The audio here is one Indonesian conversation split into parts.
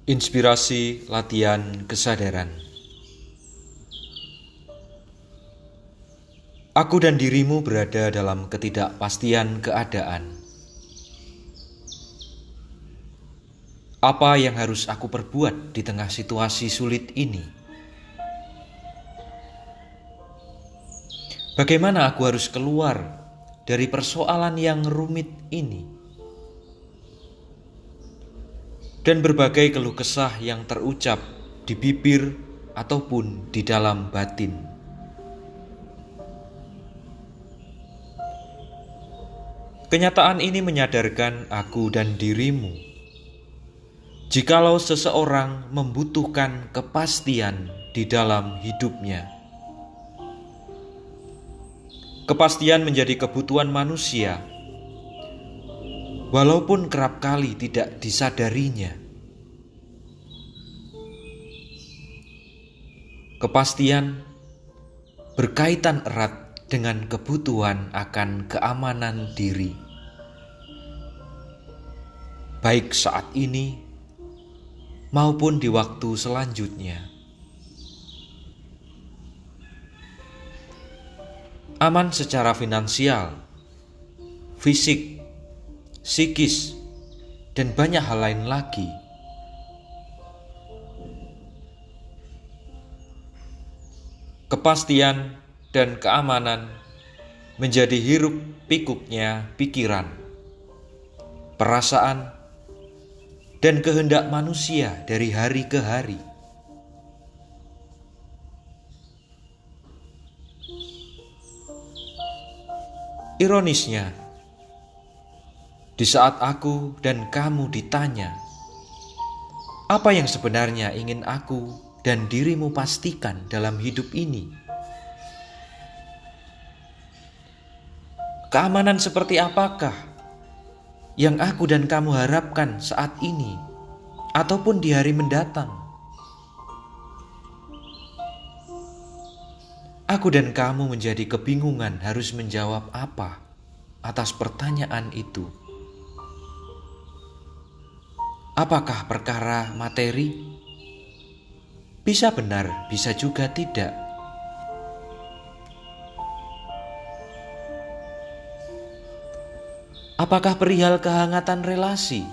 Inspirasi latihan kesadaran. Aku dan dirimu berada dalam ketidakpastian keadaan. Apa yang harus aku perbuat di tengah situasi sulit ini? Bagaimana aku harus keluar dari persoalan yang rumit ini? Dan berbagai keluh kesah yang terucap di bibir ataupun di dalam batin. Kenyataan ini menyadarkan aku dan dirimu, jikalau seseorang membutuhkan kepastian di dalam hidupnya. Kepastian menjadi kebutuhan manusia, walaupun kerap kali tidak disadarinya. Kepastian berkaitan erat dengan kebutuhan akan keamanan diri, baik saat ini maupun di waktu selanjutnya. Aman secara finansial, fisik, psikis, dan banyak hal lain lagi. Kepastian dan keamanan menjadi hiruk pikuknya pikiran, perasaan, dan kehendak manusia dari hari ke hari. Ironisnya, di saat aku dan kamu ditanya, apa yang sebenarnya ingin aku dan dirimu pastikan dalam hidup ini? Keamanan seperti apakah yang aku dan kamu harapkan saat ini ataupun di hari mendatang? Aku dan kamu menjadi kebingungan harus menjawab apa atas pertanyaan itu. Apakah perkara materi? Bisa benar, bisa juga tidak. Apakah perihal kehangatan relasi?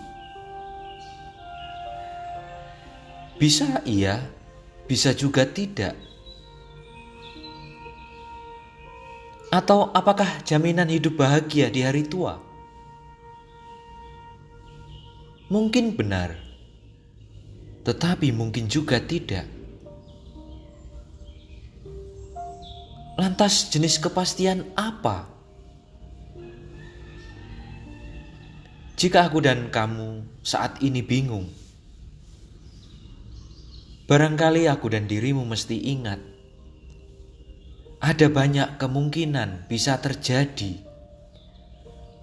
Bisa iya, bisa juga tidak. Atau apakah jaminan hidup bahagia di hari tua? Mungkin benar, tetapi mungkin juga tidak. Lantas jenis kepastian apa? Jika aku dan kamu saat ini bingung, barangkali aku dan dirimu mesti ingat, ada banyak kemungkinan bisa terjadi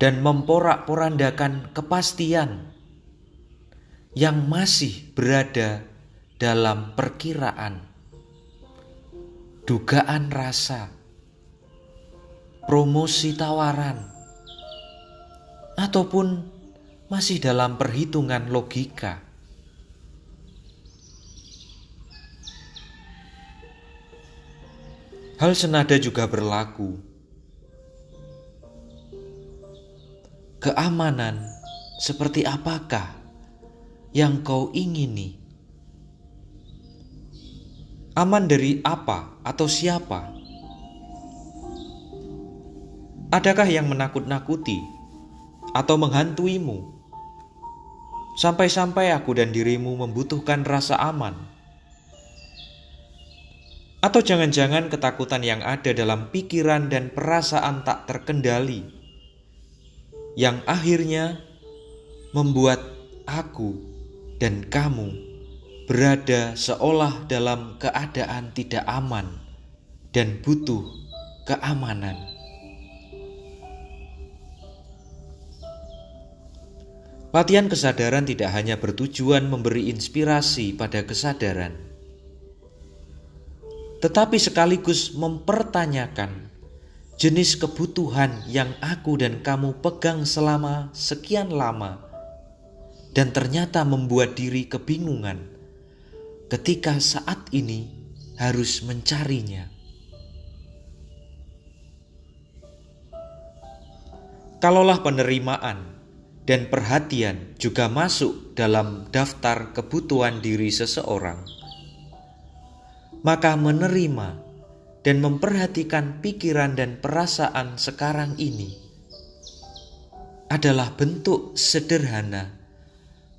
dan memporak-porandakan kepastian yang masih berada dalam perkiraan, dugaan rasa, promosi tawaran, ataupun masih dalam perhitungan logika. Hal senada juga berlaku. Keamanan seperti apakah yang kau ingini? Aman dari apa atau siapa? Adakah yang menakut-nakuti atau menghantuimu? Sampai-sampai aku dan dirimu membutuhkan rasa aman. Atau jangan-jangan ketakutan yang ada dalam pikiran dan perasaan tak terkendali, yang akhirnya membuat aku dan kamu berada seolah dalam keadaan tidak aman dan butuh keamanan. Latihan kesadaran tidak hanya bertujuan memberi inspirasi pada kesadaran, tetapi sekaligus mempertanyakan jenis kebutuhan yang aku dan kamu pegang selama sekian lama dan ternyata membuat diri kebingungan ketika saat ini harus mencarinya. Kalaulah penerimaan dan perhatian juga masuk dalam daftar kebutuhan diri seseorang, maka menerima dan memperhatikan pikiran dan perasaan sekarang ini adalah bentuk sederhana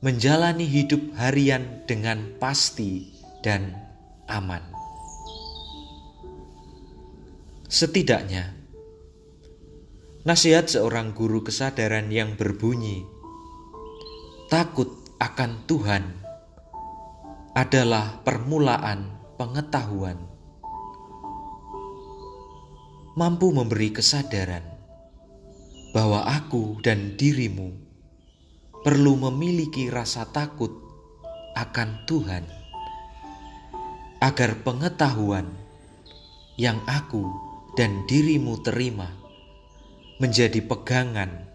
menjalani hidup harian dengan pasti dan aman. Setidaknya, nasihat seorang guru kesadaran yang berbunyi, "Takut akan Tuhan adalah permulaan pengetahuan," mampu memberi kesadaran bahwa aku dan dirimu perlu memiliki rasa takut akan Tuhan, agar pengetahuan yang aku dan dirimu terima menjadi pegangan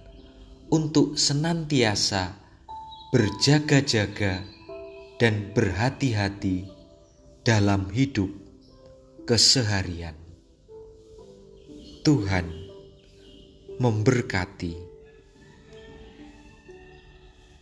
untuk senantiasa berjaga-jaga dan berhati-hati dalam hidup keseharian. Tuhan memberkati.